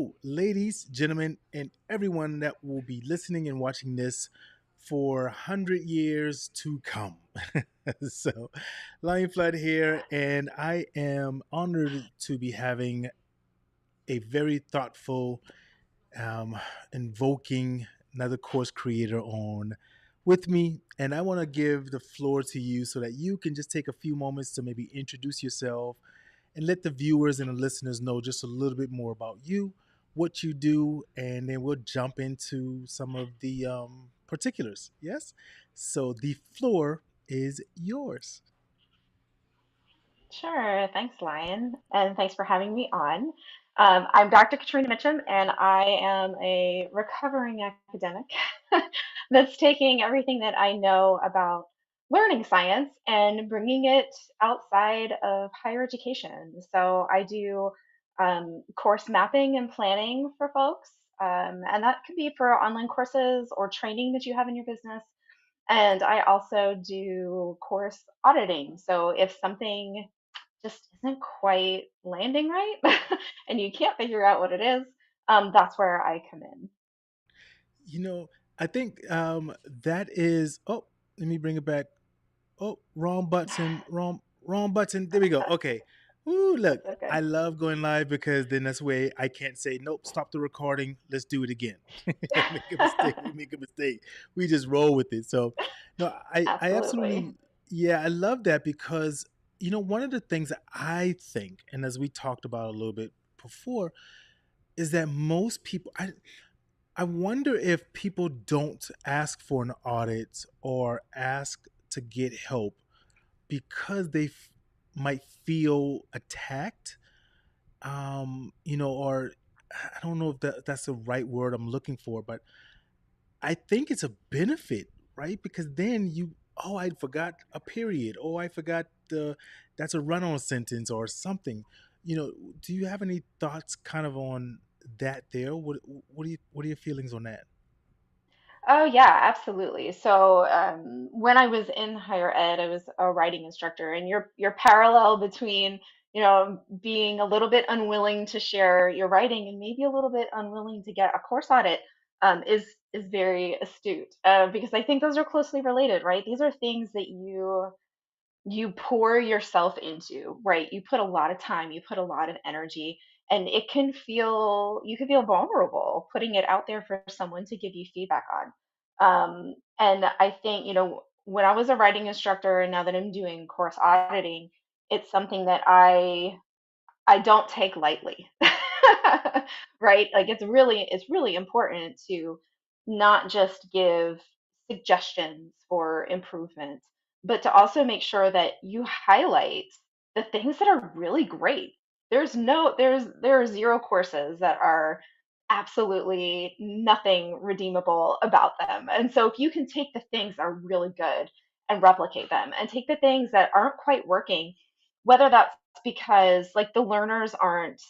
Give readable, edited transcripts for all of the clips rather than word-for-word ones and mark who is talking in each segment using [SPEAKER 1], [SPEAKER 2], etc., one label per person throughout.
[SPEAKER 1] So, ladies, gentlemen, and everyone that will be listening and watching this for 100 years to come. So, Lion Flood here, and I am honored to be having a very thoughtful, um, invoking another course creator on with me. And I want to give the floor to you so that you can just take a few moments to maybe introduce yourself and let the viewers and the listeners know just a little bit more about you, what you do, and then we'll jump into some of the particulars. Yes? So the floor is yours.
[SPEAKER 2] Sure. Thanks, Lion. And thanks for having me on. I'm Dr. Katrina Mitchum, and I am a recovering academic that's taking everything that I know about learning science and bringing it outside of higher education. So I do course mapping and planning for folks, and that could be for online courses or training that you have in your business. And I also do course auditing. So if something just isn't quite landing right and you can't figure out what it is, that's where I come in.
[SPEAKER 1] You know, I think that is. Oh, let me bring it back. Oh, wrong button, wrong button. There we go. Okay. Ooh, look,
[SPEAKER 2] That's okay.
[SPEAKER 1] I love going live because then that's way I can't say nope. Stop the recording. Let's do it again. Make a mistake. We make a mistake. We just roll with it. So, no, I
[SPEAKER 2] Absolutely.
[SPEAKER 1] absolutely, yeah, I love that because one of the things that I think, and as we talked about a little bit before, is that most people, I wonder if people don't ask for an audit or ask to get help because they might feel attacked, or I don't know if that's the right word I'm looking for, but I think it's a benefit, right? Because then oh, I forgot a period. Oh, I forgot that's a run-on sentence or something. Do you have any thoughts kind of on that there? What are your feelings on that?
[SPEAKER 2] Oh yeah, absolutely. So when I was in higher ed, I was a writing instructor, and your parallel between being a little bit unwilling to share your writing and maybe a little bit unwilling to get a course audit is very astute because I think those are closely related, right? These are things that you pour yourself into, right? You put a lot of time, you put a lot of energy, and you can feel vulnerable putting it out there for someone to give you feedback on. And I think, when I was a writing instructor and now that I'm doing course auditing, it's something that I don't take lightly. Right? Like it's really important to not just give suggestions for improvement, but to also make sure that you highlight the things that are really great. There are zero courses that are absolutely nothing redeemable about them. And so if you can take the things that are really good and replicate them and take the things that aren't quite working, whether that's because like the learners aren't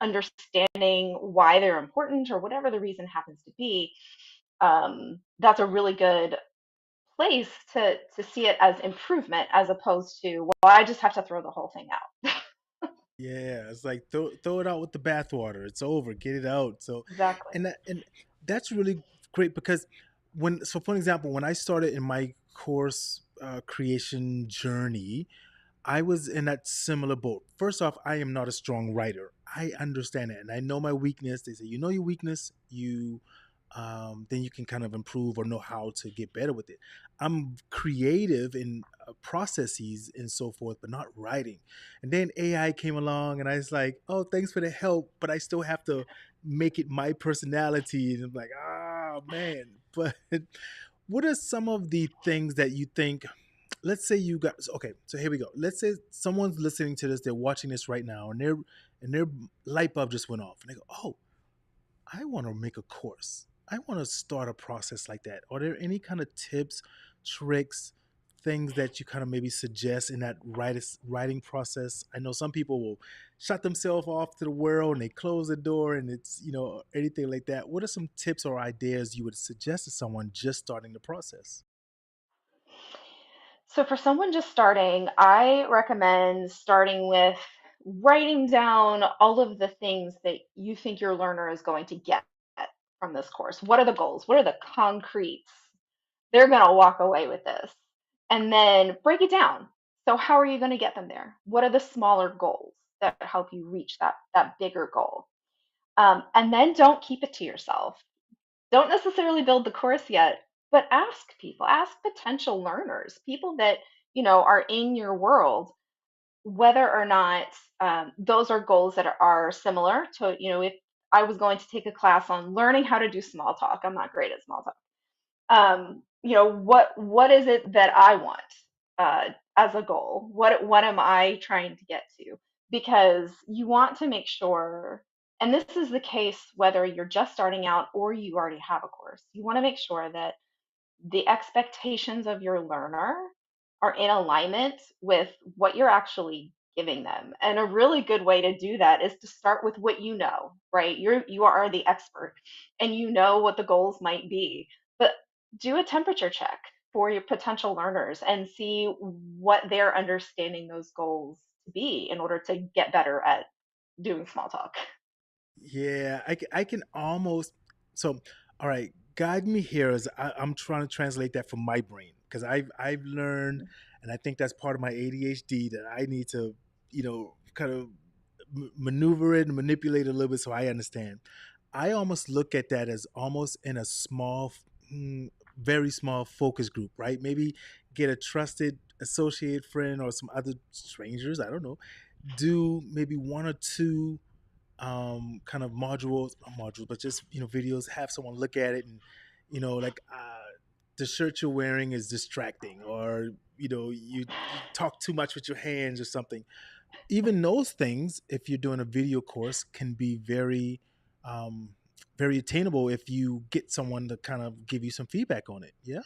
[SPEAKER 2] understanding why they're important or whatever the reason happens to be, that's a really good place to see it as improvement as opposed to, well, I just have to throw the whole thing out.
[SPEAKER 1] Yeah, it's like throw it out with the bathwater. It's over. Get it out. So,
[SPEAKER 2] Exactly.
[SPEAKER 1] and that's really great because for example, when I started in my course creation journey, I was in that similar boat. First off, I am not a strong writer. I understand it, and I know my weakness. They say you know your weakness, then you can kind of improve or know how to get better with it. I'm creative in processes and so forth, but not writing. And then AI came along, and I was like, oh, thanks for the help, but I still have to make it my personality. And I'm like, ah, man. But what are some of the things that you think? Let's say you got okay. So here we go. Let's say someone's listening to this, they're watching this right now, and their light bulb just went off, and they go, "Oh, I want to make a course. I want to start a process like that." Are there any kind of tips, tricks, things that you kind of maybe suggest in that writing process? I know some people will shut themselves off to the world and they close the door, and it's anything like that. What are some tips or ideas you would suggest to someone just starting the process?
[SPEAKER 2] So for someone just starting, I recommend starting with writing down all of the things that you think your learner is going to get from this course. What are the goals? What are the concretes? They're going to walk away with this. And then break it down. So how are you going to get them there? What are the smaller goals that help you reach that bigger goal? And then don't keep it to yourself. Don't necessarily build the course yet, but ask people, ask potential learners, people that are in your world, whether or not those are goals that are similar to, if I was going to take a class on learning how to do small talk, I'm not great at small talk. What is it that I want as a goal? What am I trying to get to? Because you want to make sure, and this is the case whether you're just starting out or you already have a course, you want to make sure that the expectations of your learner are in alignment with what you're actually giving them. And a really good way to do that is to start with what you know, right? You are the expert and you know what the goals might be. But do a temperature check for your potential learners and see what they're understanding those goals to be in order to get better at doing small talk.
[SPEAKER 1] Yeah, I can almost. So, all right, guide me here as I'm trying to translate that from my brain because I've learned, and I think that's part of my ADHD that I need to, kind of maneuver it and manipulate it a little bit so I understand. I almost look at that as almost in a small, very small focus group, right? Maybe get a trusted associate friend or some other strangers. I don't know. Do maybe one or two kind of modules, not modules, but just videos. Have someone look at it and like the shirt you're wearing is distracting, or you talk too much with your hands or something. Even those things, if you're doing a video course, can be um, very attainable if you get someone to kind of give you some feedback on it. Yeah.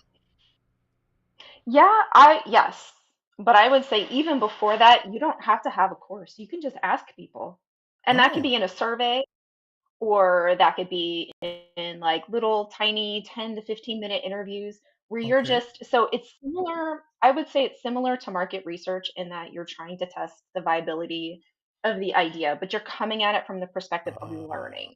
[SPEAKER 2] Yeah, I yes. But I would say even before that, you don't have to have a course. You can just ask people. And that could
[SPEAKER 1] Oh,
[SPEAKER 2] be in a survey or that could be in like little tiny 10 to 15-minute interviews where you're
[SPEAKER 1] okay.
[SPEAKER 2] just so it's similar, I would say it's similar to market research in that you're trying to test the viability of the idea, but you're coming at it from the perspective of
[SPEAKER 1] Uh,
[SPEAKER 2] learning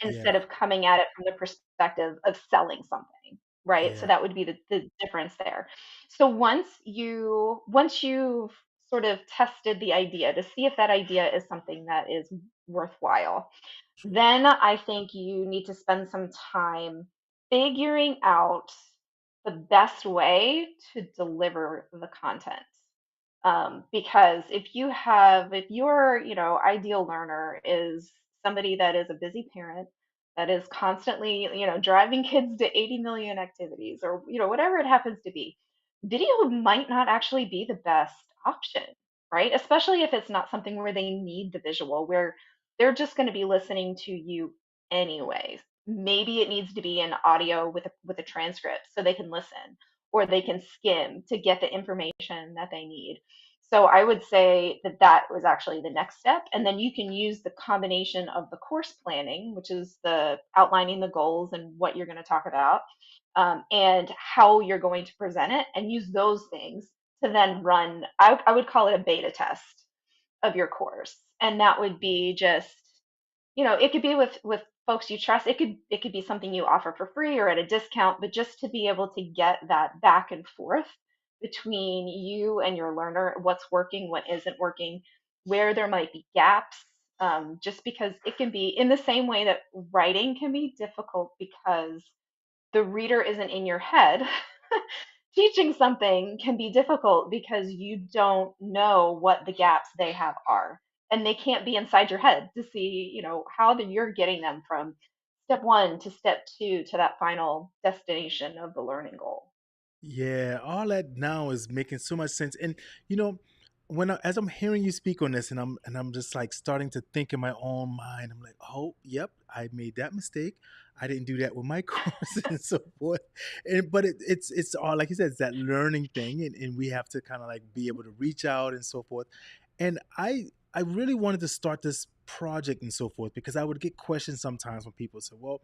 [SPEAKER 2] instead
[SPEAKER 1] yeah,
[SPEAKER 2] of coming at it from the perspective of selling something, right? So
[SPEAKER 1] yeah,
[SPEAKER 2] that would be the difference there. So once you've sort of tested the idea to see if that idea is something that is worthwhile,
[SPEAKER 1] sure.
[SPEAKER 2] then I think you need to spend some time figuring out the best way to deliver the content. Because if your, ideal learner is somebody that is a busy parent, that is constantly, driving kids to 80 million activities or, whatever it happens to be, video might not actually be the best option, right? Especially if it's not something where they need the visual, where they're just going to be listening to you anyways. Maybe it needs to be an audio with a transcript so they can listen or they can skim to get the information that they need. So I would say that that was actually the next step. And then you can use the combination of the course planning, which is the outlining the goals and what you're going to talk about, and how you're going to present it, and use those things to then run, I would call it a beta test of your course. And that would be just, it could be with folks you trust. It could be something you offer for free or at a discount, but just to be able to get that back and forth between you and your learner, what's working, what isn't working, where there might be gaps. Just because it can be in the same way that writing can be difficult because the reader isn't in your head. Teaching something can be difficult because you don't know what the gaps they have are. And they can't be inside your head to see, how you're getting them from step one to step two to that final destination of the learning goal.
[SPEAKER 1] Yeah, all that now is making so much sense. And you know, as I'm hearing you speak on this, and I'm just like starting to think in my own mind, I'm like, oh, yep, I made that mistake. I didn't do that with my course and so forth. And but it's all like you said, it's that learning thing, and we have to kind of like be able to reach out and so forth. And I really wanted to start this project and so forth because I would get questions sometimes when people say, well,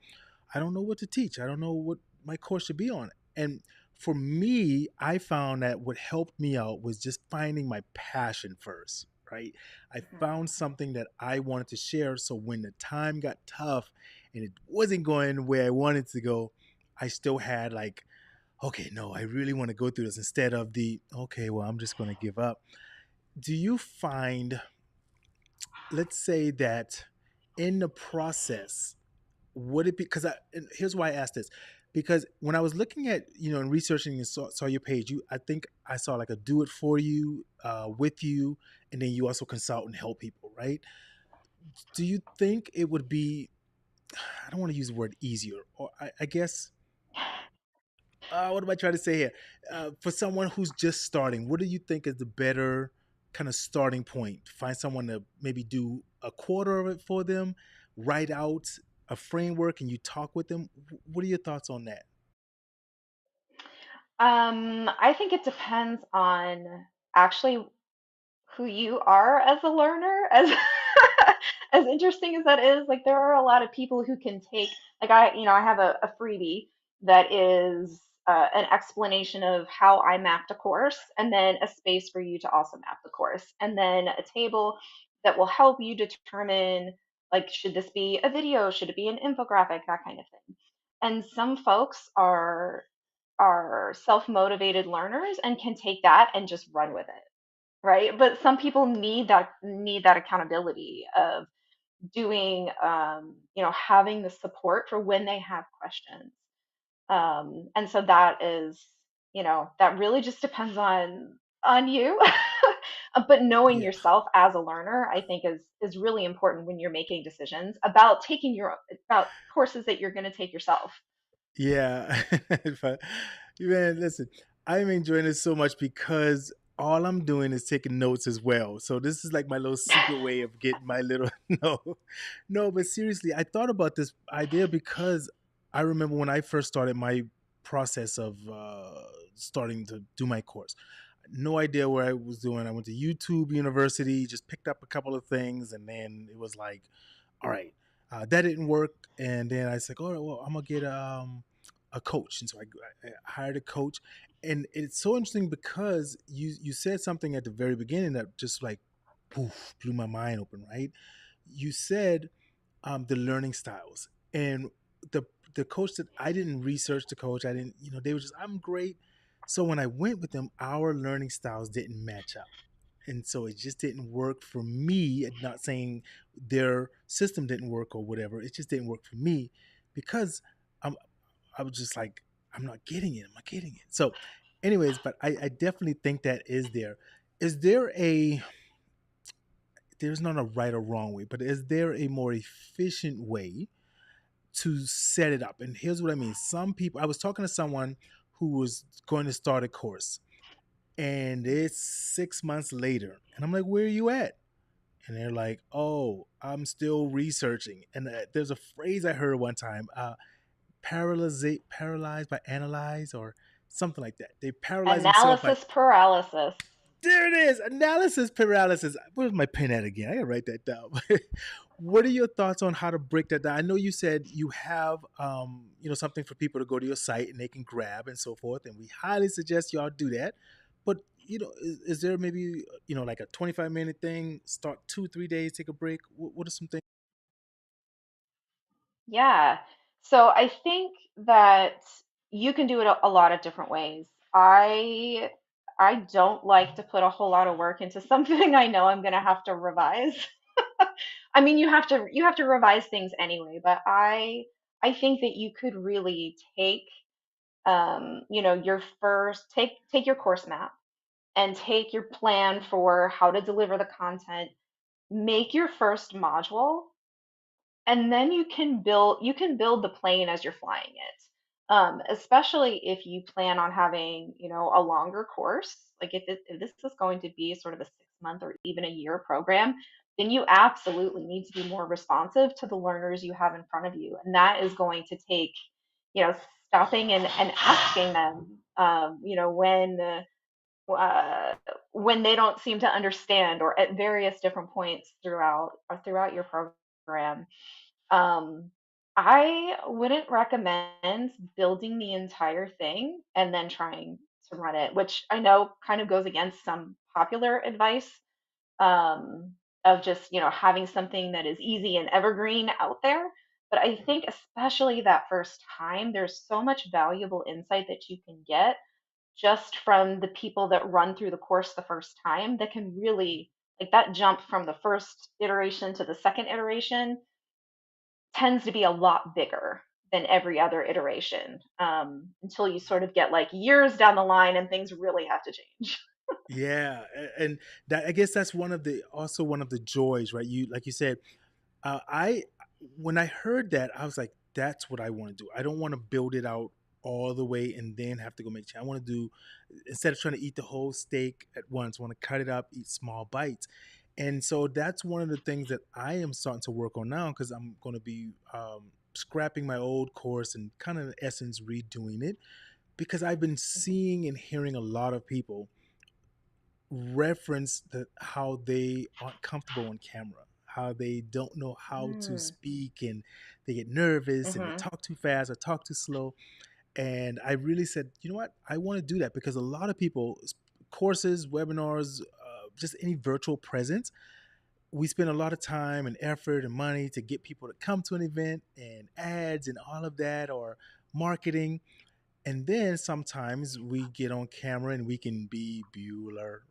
[SPEAKER 1] I don't know what to teach. I don't know what my course should be on. And for me, I found that what helped me out was just finding my passion first, right? I
[SPEAKER 2] Mhm.
[SPEAKER 1] found something that I wanted to share. So when the time got tough and it wasn't going where I wanted to go, I still had like, okay, no, I really want to go through this instead of the, okay, well, I'm just going to give up. Do you find, let's say that in the process, would it be, because I, and here's why I asked this, because when I was looking at, and researching and saw your page, I think I saw like a do it for you, with you, and then you also consult and help people, right? Do you think it would be, I don't want to use the word easier, or I guess, what am I trying to say here? For someone who's just starting, what do you think is the better kind of starting point? Find someone to maybe do a quarter of it for them, write out a framework, and you talk with them. What are your thoughts on that?
[SPEAKER 2] I think it depends on actually who you are as a learner. As as interesting as that is, like there are a lot of people who can take, like I have a freebie that is an explanation of how I mapped a course, and then a space for you to also map the course, and then a table that will help you determine, like, should this be a video, should it be an infographic, that kind of thing. And some folks are self-motivated learners and can take that and just run with it, right? But some people need that accountability of doing, having the support for when they have questions. And so that is, that really just depends on you. But knowing
[SPEAKER 1] Yeah.
[SPEAKER 2] yourself as a learner, I think is really important when you're making decisions about about courses that you're going to take yourself.
[SPEAKER 1] Yeah. But, man, listen, I'm enjoying this so much because all I'm doing is taking notes as well. So this is like my little secret way of getting my little no. No, but seriously, I thought about this idea because I remember when I first started my process of starting to do my course. No idea what I was doing. I went to YouTube University, just picked up a couple of things, and then it was like, all right, that didn't work. And then I said, all right, well, I'm gonna get a coach. And so I hired a coach, and it's so interesting because you said something at the very beginning that just like poof blew my mind open. Right? You said the learning styles, and the the coach that I didn't research the coach. I didn't, they were just, I'm great. So when I went with them, our learning styles didn't match up, and so it just didn't work for me. And not saying their system didn't work or whatever, it just didn't work for me because I'm I was just like, I'm not getting it. I'm not getting it. So, anyways, but I definitely think that is there. Is there a, there's not a right or wrong way, but is there a more efficient way to set it up? And here's what I mean. Some people, I was talking to someone who was going to start a course, and it's 6 months later. And I'm like, where are you at? And they're like, oh, I'm still researching. And there's a phrase I heard one time, paralyzed by analyze or something like that. They paralyze themselves by,
[SPEAKER 2] Analysis paralysis.
[SPEAKER 1] there it is, analysis paralysis. Where's my pen at again? I gotta write that down. What are your thoughts on how to break that down? I know you said you have, something for people to go to your site and they can grab and so forth, and we highly suggest y'all do that. But is there maybe, like a 25-minute thing? Start 2 3 days, take a break. What are some things?
[SPEAKER 2] Yeah. So I think that you can do it a lot of different ways. I don't like to put a whole lot of work into something I know I'm going to have to revise. I mean, you have to revise things anyway, but I think that you could really take, your first take your course map and take your plan for how to deliver the content, make your first module, and then you can build the plane as you're flying it. Especially if you plan on having, a longer course, like if this is going to be sort of a 6 month or even a year program, then you absolutely need to be more responsive to the learners you have in front of you, and that is going to take, stopping and asking them, uh, when they don't seem to understand, or at various different points throughout your program. um, I wouldn't recommend building the entire thing and then trying to run it, which I know kind of goes against some popular advice. um, of just, having something that is easy and evergreen out there. But I think especially that first time, there's so much valuable insight that you can get just from the people that run through the course the first time that can really, like, that jump from the first iteration to the second iteration tends to be a lot bigger than every other iteration, until you sort of get like years down the line and things really have to change.
[SPEAKER 1] Yeah, and that, I guess that's one of the, also one of the joys, right? You, like you said, I when I heard that, I was like, that's what I want to do. I don't want to build it out all the way and then have to go make change. I want to do, instead of trying to eat the whole steak at once, I want to cut it up, eat small bites. And so that's one of the things that I am starting to work on now, because I'm going to be scrapping my old course and kind of in essence redoing it, because I've been
[SPEAKER 2] Mhm.
[SPEAKER 1] seeing and hearing a lot of people reference that how they aren't comfortable on camera, how they don't know how to
[SPEAKER 2] Mm.
[SPEAKER 1] speak, and they get nervous and they
[SPEAKER 2] Mhm.
[SPEAKER 1] talk too fast or talk too slow. And I really said, you know what, I want to do that, because a lot of people, courses, webinars, just any virtual presence, we spend a lot of time and effort and money to get people to come to an event, and ads and all of that, or marketing. And then sometimes we get on camera and we can be Bueller,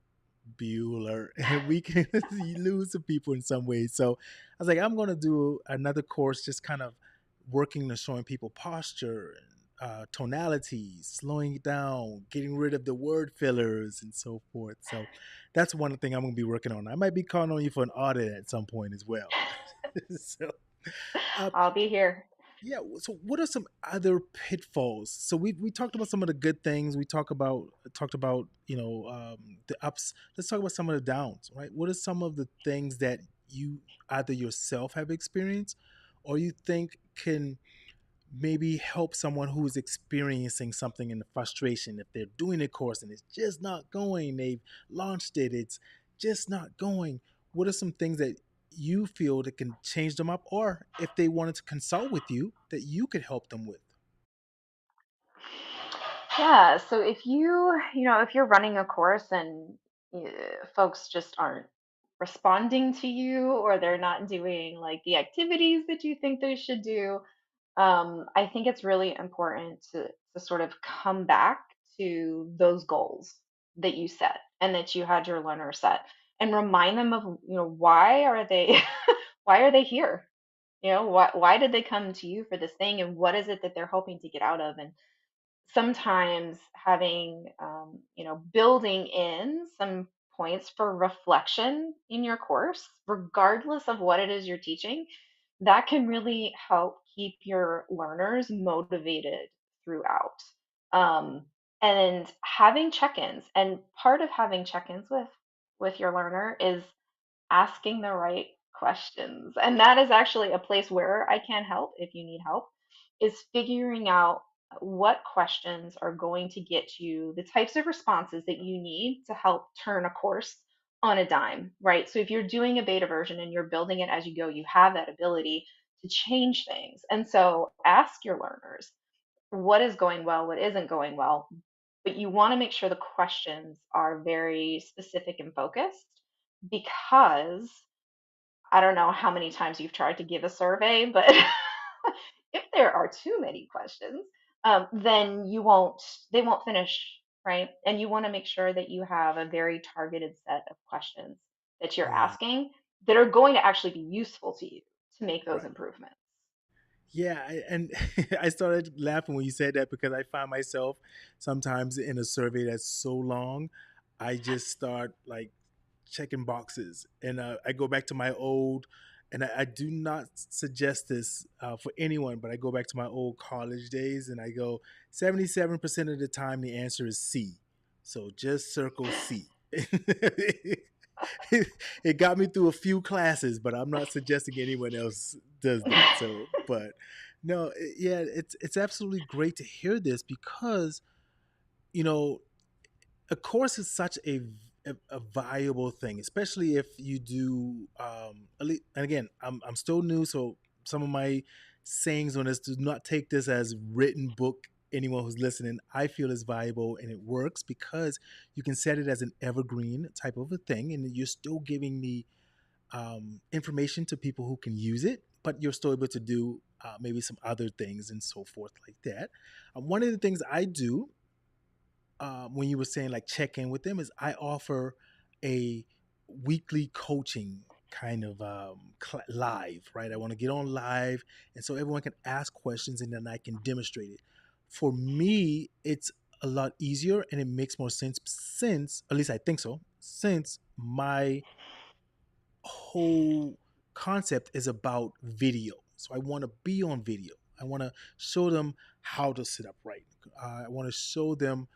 [SPEAKER 1] and we can lose the people in some ways. So I was like, I'm going to do another course, just kind of working on showing people posture and tonality, slowing it down, getting rid of the word fillers, and so forth. So that's one thing I'm going to be working on. I might be calling on you for an audit at some point as well. So, uh,
[SPEAKER 2] I'll be here.
[SPEAKER 1] yeah. So, what are some other pitfalls? So we talked about some of the good things. We talked about the ups. Let's talk about some of the downs. Right. What are some of the things that you either yourself have experienced, or you think can maybe help someone who is experiencing something in the frustration, if they're doing a course and it's just not going, they've launched it, it's just not going. What are some things that you feel that can change them up, or if they wanted to consult with you, that you could help them with?
[SPEAKER 2] Yeah, so if you're running a course and folks just aren't responding to you, or they're not doing like the activities that you think they should do, I think it's really important to sort of come back to those goals that you set and that you had your learner set, and remind them of, why are they why are they here? Why did they come to you for this thing, and what is it that they're hoping to get out of? And sometimes having, building in some points for reflection in your course, regardless of what it is you're teaching, that can really help keep your learners motivated throughout. Um, and having check-ins, and part of having check-ins with your learner is asking the right questions. And that is actually a place where I can help if you need help, is figuring out what questions are going to get you the types of responses that you need to help turn a course on a dime, right? So if you're doing a beta version and you're building it as you go, you have that ability to change things. And so ask your learners what is going well, what isn't going well, but you want to make sure the questions are very specific and focused, because I don't know how many times you've tried to give a survey, but if there are too many questions, then they won't finish, right? And you want to make sure that you have a very targeted set of questions that you're
[SPEAKER 1] Right.
[SPEAKER 2] asking that are going to actually be useful to you to make those
[SPEAKER 1] Right.
[SPEAKER 2] improvements.
[SPEAKER 1] Yeah, and I started laughing when you said that, because I find myself sometimes in a survey that's so long, I just start like checking boxes, and I go back to my old, and I do not suggest this for anyone, but I go back to my old college days, and I go 77% of the time the answer is C, so just circle C. It got me through a few classes, but I'm not suggesting anyone else does that. So, but no, yeah, it's absolutely great to hear this, because you know a course is such a valuable thing, especially if you do. And again, I'm still new, so some of my sayings on this, do not take this as written book anyone who's listening, I feel is valuable and it works because you can set it as an evergreen type of a thing, and you're still giving the information to people who can use it, but you're still able to do maybe some other things and so forth like that. One of the things I do when you were saying like check in with them is I offer a weekly coaching kind of live, right? I want to get on live, and so everyone can ask questions and then I can demonstrate it. For me, it's a lot easier and it makes more sense since, at least I think so, since my whole concept is about video. So I want to be on video. I want to show them how to sit up right. I want to show them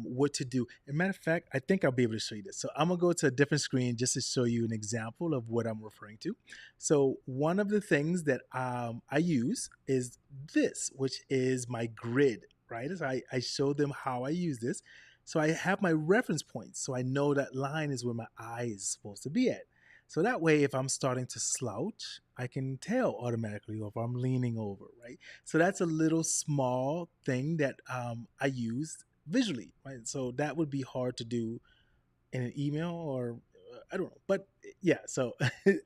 [SPEAKER 1] what to do. As a matter of fact, I think I'll be able to show you this. So I'm gonna go to a different screen just to show you an example of what I'm referring to. So one of the things that I use is this, which is my grid. Right, so I show them how I use this. So I have my reference points. So I know that line is where my eye is supposed to be at. So that way, if I'm starting to slouch, I can tell automatically, or if I'm leaning over, right? So that's a little small thing that I use visually, right? So that would be hard to do in an email or I don't know. But yeah, so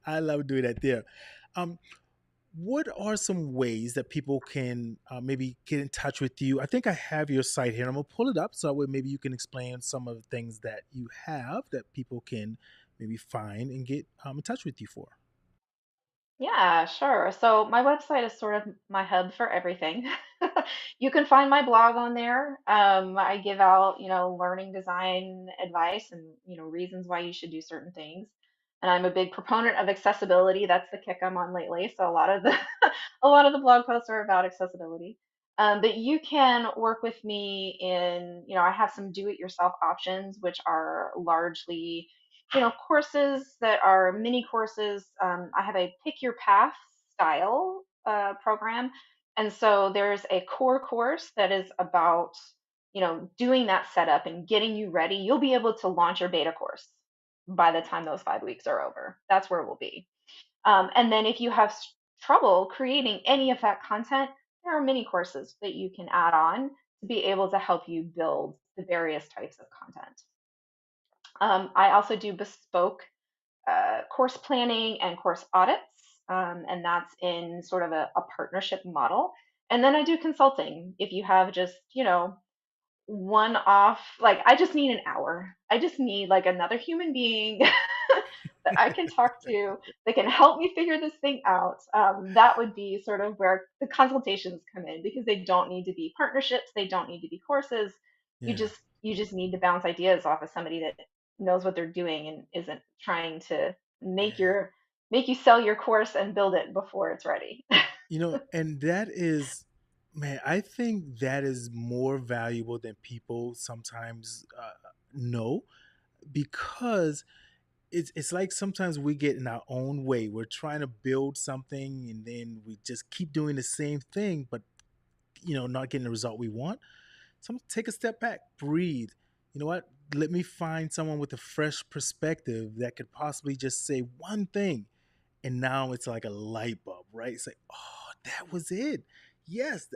[SPEAKER 1] I love doing that there. Um, what are some ways that people can maybe get in touch with you? I think I have your site here. I'm gonna pull it up so that way maybe you can explain some of the things that you have that people can maybe find and get in touch with you for.
[SPEAKER 2] Yeah, sure. So my website is sort of my hub for everything. You can find my blog on there. I give out, learning design advice and, reasons why you should do certain things. And I'm a big proponent of accessibility. That's the kick I'm on lately. So a lot of the a lot of the blog posts are about accessibility. But you can work with me in, I have some do-it-yourself options, which are largely courses that are mini courses. I have a pick your path style program. And so there's a core course that is about, doing that setup and getting you ready. You'll be able to launch your beta course by the time those 5 weeks are over. That's where we'll be. And then if you have trouble creating any of that content, there are mini courses that you can add on to be able to help you build the various types of content. I also do bespoke course planning and course audits, and that's in sort of a partnership model. And then I do consulting. If you have just, one off, like I just need an hour. I just need like another human being that I can talk to that can help me figure this thing out. That would be sort of where the consultations come in because they don't need to be partnerships, they don't need to be courses. You
[SPEAKER 1] Yeah.
[SPEAKER 2] just you just need to bounce ideas off of somebody that knows what they're doing and isn't trying to make
[SPEAKER 1] Yeah.
[SPEAKER 2] your make you sell your course and build it before it's ready.
[SPEAKER 1] And that is, man, I think that is more valuable than people sometimes know because it's like sometimes we get in our own way. We're trying to build something and then we just keep doing the same thing, but not getting the result we want. So take a step back, breathe. You know what? Let me find someone with a fresh perspective that could possibly just say one thing, and now it's like a light bulb, right? It's like, oh, that was it. Yes,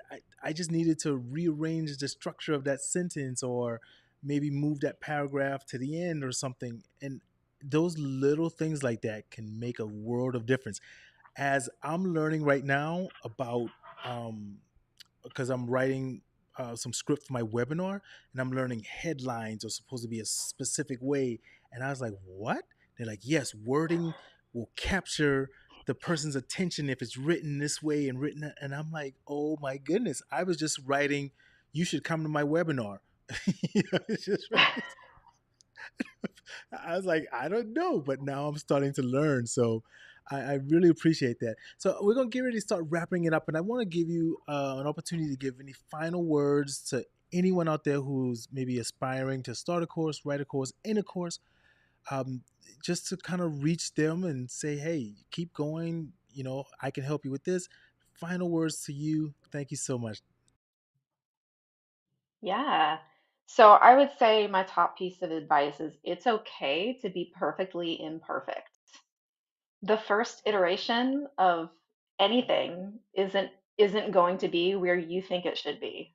[SPEAKER 1] I just needed to rearrange the structure of that sentence or maybe move that paragraph to the end or something. And those little things like that can make a world of difference. As I'm learning right now about because I'm writing some script for my webinar and I'm learning headlines are supposed to be a specific way. And I was like, what? They're like, yes, wording will capture the person's attention if it's written this way and written that. And I'm like, oh my goodness, I was just writing, you should come to my webinar. It's just I was like, I don't know, but now I'm starting to learn. So I really appreciate that. So we're gonna get ready to start wrapping it up, and I want to give you an opportunity to give any final words to anyone out there who's maybe aspiring to start a course, write a course, end a course, um, just to kind of reach them and say, hey, keep going. I can help you with this. Final words to you. Thank you so much.
[SPEAKER 2] Yeah. So I would say my top piece of advice is it's okay to be perfectly imperfect. The first iteration of anything isn't going to be where you think it should be.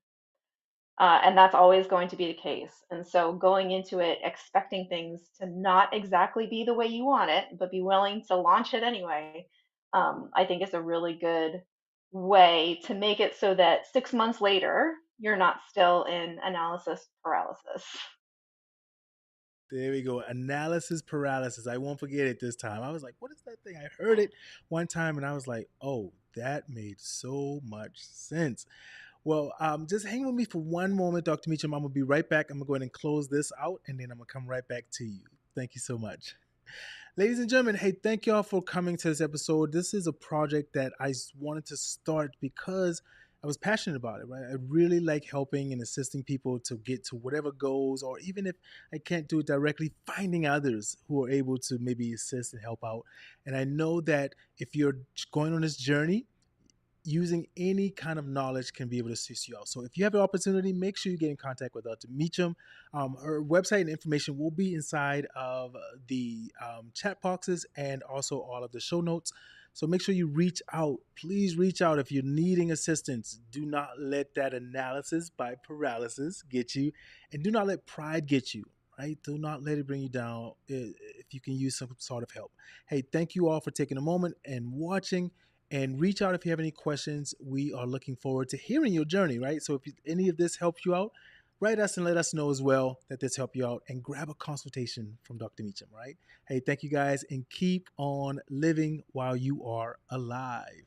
[SPEAKER 2] And that's always going to be the case. And so going into it expecting things to not exactly be the way you want it, but be willing to launch it anyway, I think is a really good way to make it so that 6 months later, you're not still in analysis paralysis.
[SPEAKER 1] There we go. Analysis paralysis. I won't forget it this time. I was like, what is that thing? I heard it one time and I was like, oh, that made so much sense. Well, just hang with me for one moment, Dr. Meacham. I'm going to be right back. I'm going to go ahead and close this out and then I'm going to come right back to you. Thank you so much. Ladies and gentlemen, hey, thank y'all for coming to this episode. This is a project that I wanted to start because I was passionate about it, right? I really like helping and assisting people to get to whatever goals, or even if I can't do it directly, finding others who are able to maybe assist and help out. And I know that if you're going on this journey, using any kind of knowledge can be able to assist you out. So if you have an opportunity, make sure you get in contact with Dr. Meacham. Her website and information will be inside of the chat boxes and also all of the show notes. So make sure you reach out. Please reach out if you're needing assistance. Do not let that analysis by paralysis get you, and do not let pride get you. Right? Do not let it bring you down if you can use some sort of help. Hey, thank you all for taking a moment and watching, and reach out if you have any questions. We are looking forward to hearing your journey, right? So if any of this helps you out, write us and let us know as well that this helped you out, and grab a consultation from Dr. Meacham, right? Hey, thank you guys, and keep on living while you are alive.